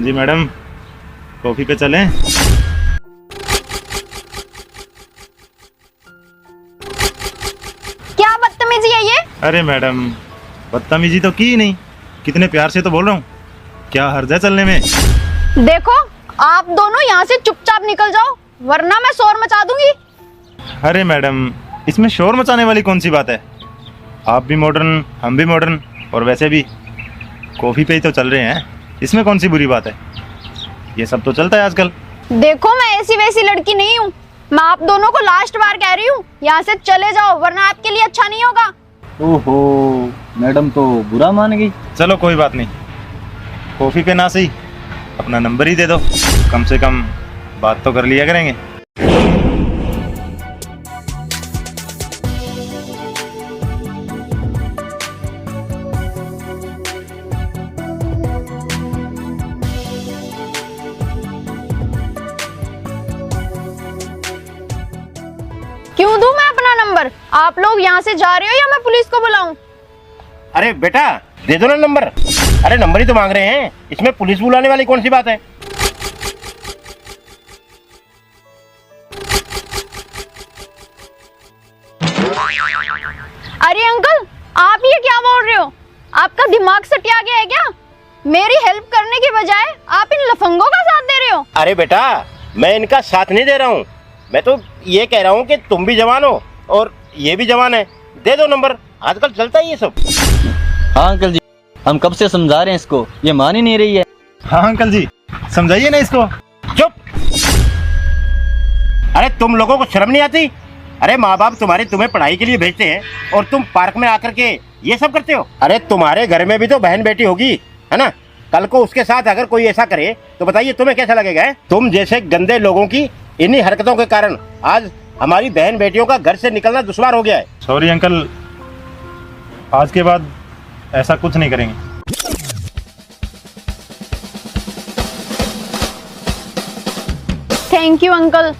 जी madam, coffee पे चलें? क्या बदतमीजी है ये? अरे मैडम, बदतमीजी तो की ही नहीं, कितने प्यार से तो बोल रहा हूँ। क्या हर्ज है चलने में? देखो, आप दोनों यहाँ से चुपचाप निकल जाओ, वरना मैं शोर मचा दूंगी। अरे मैडम, इसमें शोर मचाने वाली कौन सी बात है? आप भी मॉडर्न, हम भी मॉडर्न, और वैसे भी कॉफी पे ही तो चल रहे हैं, इसमें कौन सी बुरी बात है? ये सब तो चलता है आजकल। देखो, मैं ऐसी वैसी लड़की नहीं हूँ। मैं आप दोनों को लास्ट बार कह रही हूँ, यहाँ से चले जाओ, वरना आपके लिए अच्छा नहीं होगा। ओहो, मैडम तो बुरा मान गई। चलो कोई बात नहीं, कॉफी पे ना सही अपना नंबर ही दे दो, कम से कम बात तो कर लिया करेंगे। क्यों दूं मैं अपना नंबर? आप लोग यहाँ से जा रहे हो या मैं पुलिस को बुलाऊं? अरे बेटा, दे दो ना नंबर। अरे नंबर ही तो मांग रहे हैं, इसमें पुलिस बुलाने वाली कौन सी बात है? अरे अंकल, आप ये क्या बोल रहे हो? आपका दिमाग सटिया गया है क्या? मेरी हेल्प करने की बजाय आप इन लफंगों का साथ दे रहे हो। अरे बेटा, मैं इनका साथ नहीं दे रहा हूँ, मैं तो ये कह रहा हूँ कि तुम भी जवान हो और ये भी जवान है, दे दो नंबर। आजकल चलता है ये सब। हाँ अंकल जी, हम कब से समझा रहे हैं इसको, ये मान ही नहीं रही है। हाँ अंकल जी, समझाइए ना इसको। चुप! अरे तुम लोगों को शर्म नहीं आती? अरे माँ बाप तुम्हें पढ़ाई के लिए भेजते हैं और तुम पार्क में आकर के ये सब करते हो। अरे तुम्हारे घर में भी तो बहन बेटी होगी, है ना? कल को उसके साथ अगर कोई ऐसा करे तो बताइए तुम्हें कैसा लगेगा? है? तुम जैसे गंदे लोगों की इन्हीं हरकतों के कारण आज हमारी बहन बेटियों का घर से निकलना दुश्वार हो गया है। सॉरी अंकल, आज के बाद ऐसा कुछ नहीं करेंगे। थैंक यू अंकल,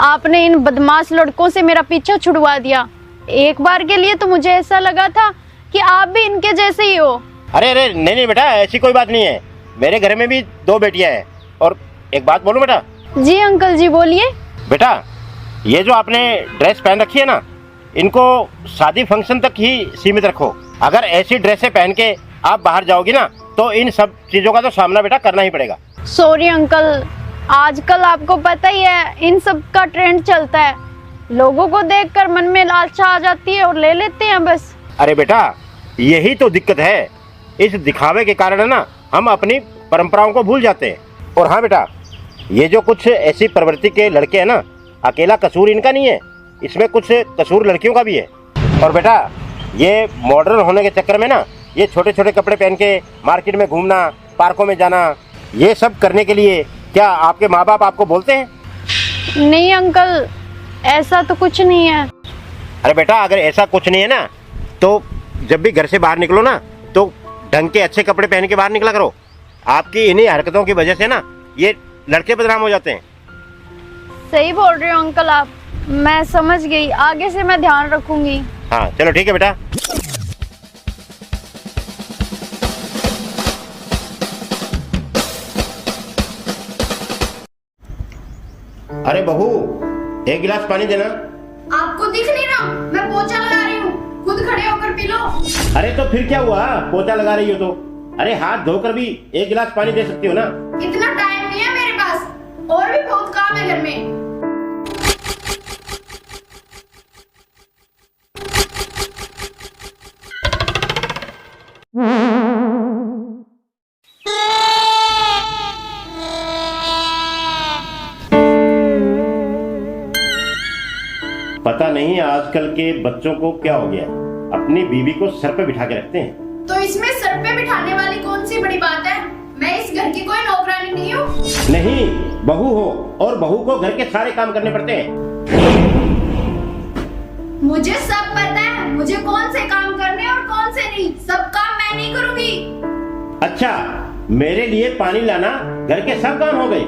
आपने इन बदमाश लड़कों से मेरा पीछा छुड़वा दिया। एक बार के लिए तो मुझे ऐसा लगा था कि आप भी इनके जैसे ही हो। अरे अरे नहीं नहीं बेटा, ऐसी कोई बात नहीं है। मेरे घर में भी 2 बेटियां हैं। और एक बात बोलूं बेटा? जी अंकल जी, बोलिए। बेटा, ये जो आपने ड्रेस पहन रखी है ना, इनको शादी फंक्शन तक ही सीमित रखो। अगर ऐसी ड्रेसें पहन के आप बाहर जाओगी ना, तो इन सब चीजों का तो सामना बेटा करना ही पड़ेगा। सॉरी अंकल, आजकल आपको पता ही है इन सब का ट्रेंड चलता है। लोगों को देखकर मन में लालसा आ जाती है और ले लेते हैं बस। अरे बेटा, यही तो दिक्कत है। इस दिखावे के कारण है ना, हम अपनी परंपराओं को भूल जाते हैं। और हाँ बेटा, ये जो कुछ ऐसी प्रवृत्ति के लड़के हैं ना, अकेला कसूर इनका नहीं है, इसमें कुछ कसूर लड़कियों का भी है। और बेटा, ये मॉडर्न होने के चक्कर में ना, ये छोटे छोटे कपड़े पहन के मार्केट में घूमना, पार्कों में जाना, ये सब करने के लिए क्या आपके माँ बाप आपको बोलते हैं? नहीं अंकल, ऐसा तो कुछ नहीं है। अरे बेटा, अगर ऐसा कुछ नहीं है ना, तो जब भी घर से बाहर निकलो ना, तो ढंग के अच्छे कपड़े पहन के बाहर निकला करो। आपकी इन्हीं हरकतों की वजह से ना ये लड़के बदनाम हो जाते हैं। सही बोल रहे हो अंकल आप, मैं समझ गई, आगे से मैं ध्यान रखूंगी। हाँ चलो ठीक है बेटा। अरे बहू, 1 गिलास पानी देना। आपको दिख नहीं रहा? मैं पोछा लगा रही हूँ, खुद खड़े होकर पी लो। अरे तो फिर क्या हुआ, पोछा लगा रही हो तो? अरे हाथ धोकर भी 1 गिलास पानी दे सकती हो ना। इतना टाइम नहीं है मेरे पास, और भी बहुत काम है घर में। पता नहीं आजकल के बच्चों को क्या हो गया, अपनी बीवी को सर पे बिठा के रखते हैं। तो इसमें सर पे बिठाने वाली कौन सी बड़ी बात है? मैं इस घर की कोई नौकरानी नहीं हूँ। नहीं, बहू हो और बहू को घर के सारे काम करने पड़ते हैं। मुझे सब पता है, मुझे कौन से काम करने और कौन से नहीं, सब काम मैं नहीं करूँगी। अच्छा, मेरे लिए पानी लाना घर के सब काम हो गए।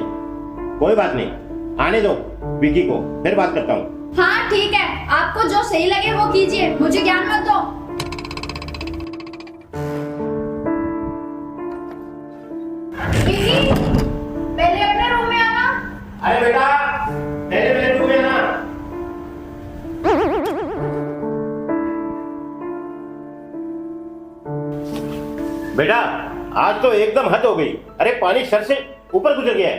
कोई बात नहीं, आने दो विकी को, फिर बात करता हूँ। हाँ ठीक है, आपको जो सही लगे वो कीजिए, मुझे ज्ञान मत दो। विकी, बेटा आज तो एकदम हद हो गई। अरे पानी सर से ऊपर गुजर गया है।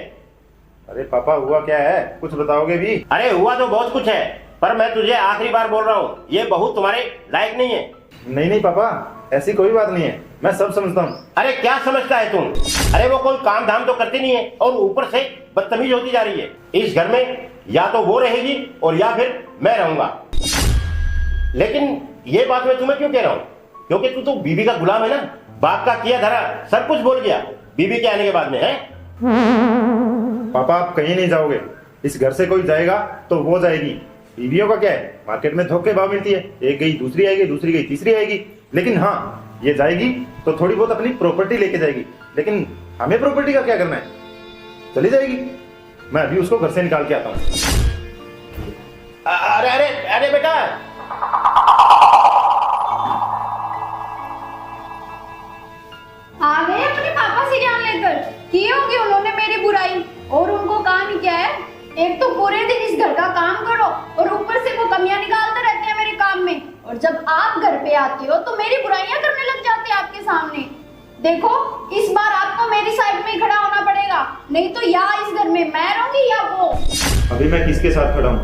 अरे पापा हुआ क्या है, कुछ बताओगे भी? अरे हुआ तो बहुत कुछ है, पर मैं तुझे आखिरी बार बोल रहा हूँ, ये बहू तुम्हारे लायक नहीं है। नहीं नहीं पापा, ऐसी कोई बात नहीं है, मैं सब समझता हूँ। अरे क्या समझता है तुम? अरे वो कोई काम धाम तो करती नहीं है और ऊपर से बदतमीज होती जा रही है। इस घर में या तो वो रहेगी और या फिर मैं रहूंगा। लेकिन ये बात मैं तुम्हें क्यों कह रहा हूँ? क्योंकि तू तो बीबी का गुलाम है ना। बाप का किया धरा सब कुछ बोल गया बीबी के आने के बाद में है। पापा आप कहीं नहीं जाओगे, इस घर से कोई जाएगा तो वो जाएगी। बीवियों का क्या है, मार्केट में थोक के भाव मिलती है, एक गई दूसरी आएगी, दूसरी गई तीसरी आएगी। लेकिन हाँ, ये जाएगी तो थोड़ी बहुत अपनी प्रॉपर्टी लेके जाएगी। लेकिन हमें प्रॉपर्टी का क्या करना है, चली जाएगी। मैं अभी उसको घर से निकाल के आता हूँ। अरे अरे अरे बेटा, आ गए अपने पापा से ज्ञान लेकर। की होगी उन्होंने मेरी बुराई, और उनको काम ही क्या है, एक तो पूरे दिन इस घर का काम करो और ऊपर से वो कमियां निकालते रहते हैं मेरे काम में। और जब आप घर पे आते हो तो मेरी बुराइयां करने लग जाते हैं आपके सामने। देखो इस बार आपको मेरी साइड में ही खड़ा होना पड़ेगा, नहीं तो या इस घर में मैं रहूंगी या वो। अभी मैं किसके साथ खड़ा हूँ?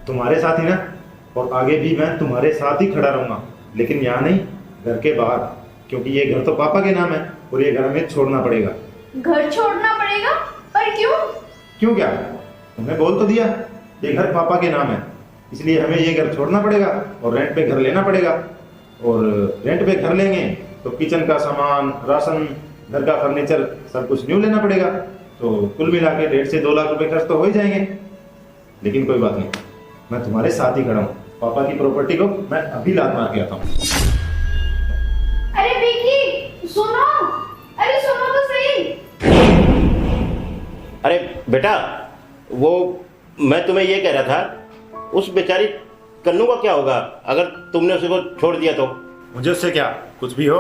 तुम्हारे साथ ही ना, और आगे भी मैं तुम्हारे साथ ही खड़ा रहूंगा। लेकिन यहाँ नहीं, घर के बाहर, क्योंकि ये घर तो पापा के नाम है और ये घर हमें छोड़ना पड़ेगा। घर छोड़ना पड़ेगा? पर क्यों? क्यों क्या, तुमने बोल तो दिया ये घर पापा के नाम है, इसलिए हमें ये घर छोड़ना पड़ेगा और रेंट पे घर लेना पड़ेगा। और रेंट पे घर लेंगे तो किचन का सामान, राशन, घर का फर्नीचर सब कुछ न्यू लेना पड़ेगा। तो कुल मिला के 1.5 से 2 लाख रुपए खर्च तो हो ही जाएंगे। लेकिन कोई बात नहीं, मैं तुम्हारे साथ ही खड़ा हूँ। पापा की प्रॉपर्टी को मैं अभी लात मार के आता हूँ। अरे विकी सुनो, अरे सुनो तो सही। अरे बेटा, वो मैं तुम्हें ये कह रहा था, उस बेचारी कन्नू का क्या होगा अगर तुमने उसे को छोड़ दिया तो? मुझे उससे क्या, कुछ भी हो।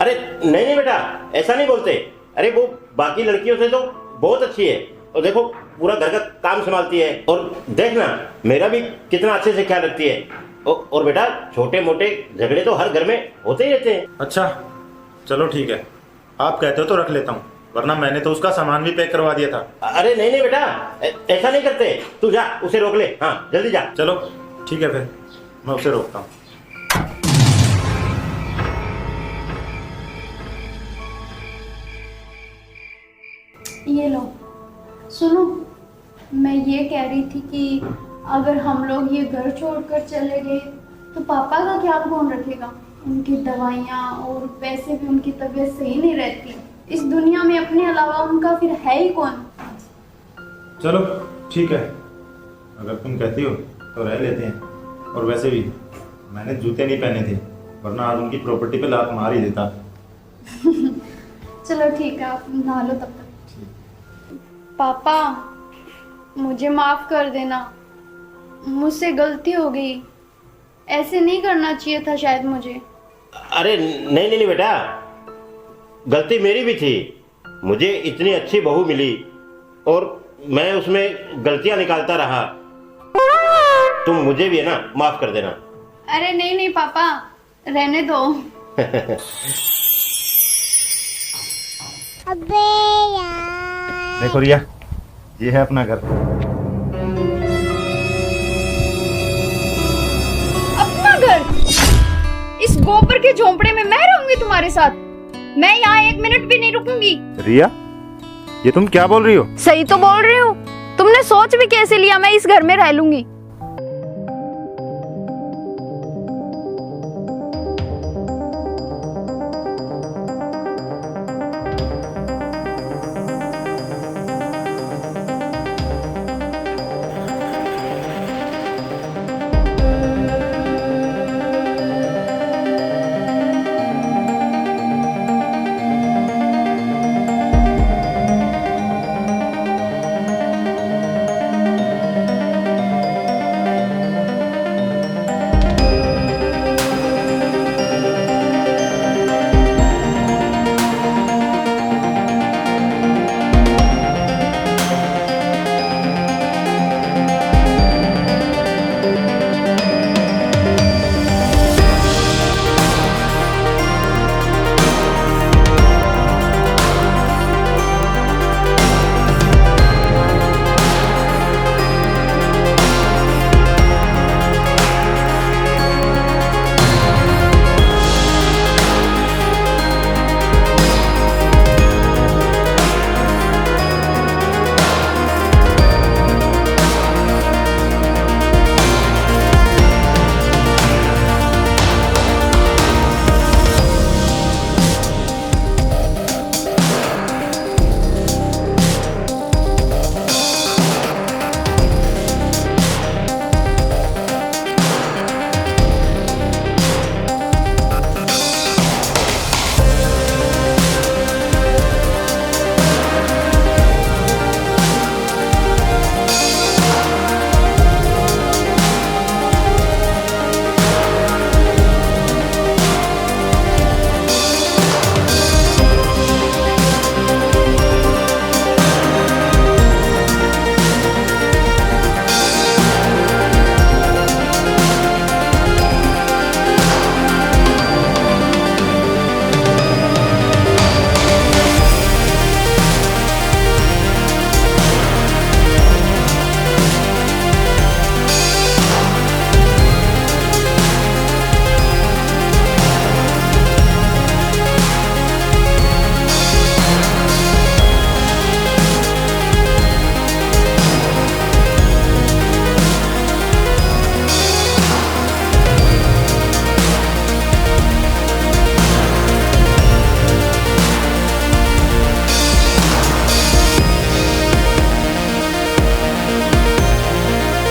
अरे नहीं नहीं बेटा, ऐसा नहीं बोलते। अरे वो बाकी लड़कियों से तो बहुत अच्छी है, और देखो पूरा घर का काम संभालती है, और देखना मेरा भी कितना अच्छे से ख्याल रखती है। और बेटा छोटे मोटे झगड़े तो हर घर में होते ही रहते हैं। अच्छा चलो ठीक है, आप कहते हो तो रख लेता हूँ, वरना मैंने तो उसका सामान भी पैक करवा दिया था। अरे नहीं नहीं बेटा, ऐसा नहीं करते। तू जा उसे रोक ले, हाँ जल्दी जा। चलो ठीक है, फिर मैं उसे रोकता हूँ। ये लो सुनो, मैं ये कह रही थी कि अगर हम लोग ये घर छोड़कर चले गए तो पापा का क्या कौन रखेगा? उनकी दवाइयाँ और पैसे भी, उनकी तबीयत सही नहीं रहती। इस दुनिया में अपने अलावा उनका फिर है ही कौन? चलो ठीक है, अगर तुम कहती हो तो रह लेते हैं। और वैसे भी मैंने जूते नहीं पहने थे, वरना आज उनकी प्रॉपर्टी पे लात मार ही देता। चलो ठीक है, आप नहा लो तब तक। पापा मुझे माफ कर देना, मुझसे गलती हो गई, ऐसे नहीं करना चाहिए था शायद मुझे। अरे नहीं नहीं नहीं बेटा, गलती मेरी भी थी। मुझे इतनी अच्छी बहू मिली और मैं उसमें गलतियां निकालता रहा। तुम मुझे भी है ना माफ कर देना। अरे नहीं नहीं पापा, रहने दो। अबे यार। देखो रिया, ये है अपना घर। अपना घर? इस गोबर के झोंपड़े में मैं रहूंगी तुम्हारे साथ? मैं यहाँ 1 मिनट भी नहीं रुकूंगी। रिया, ये तुम क्या बोल रही हो? सही तो बोल रही हूँ, तुमने सोच भी कैसे लिया मैं इस घर में रह लूंगी?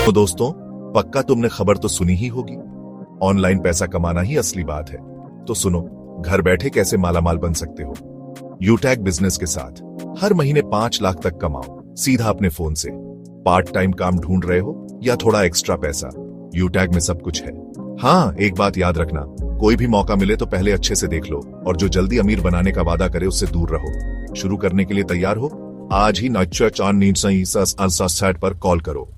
तो दोस्तों, पक्का तुमने खबर तो सुनी ही होगी। ऑनलाइन पैसा कमाना ही असली बात है। तो सुनो, घर बैठे कैसे मालामाल बन सकते हो यूटैग बिजनेस के साथ। हर महीने 5 लाख तक कमाओ सीधा अपने फोन से। पार्ट टाइम काम ढूंढ रहे हो या थोड़ा एक्स्ट्रा पैसा, यूटैग में सब कुछ है। हाँ, एक बात याद रखना, कोई भी मौका मिले तो पहले अच्छे से देख लो, और जो जल्दी अमीर बनाने का वादा करे उससे दूर रहो। शुरू करने के लिए तैयार हो? आज ही 9 पर कॉल करो।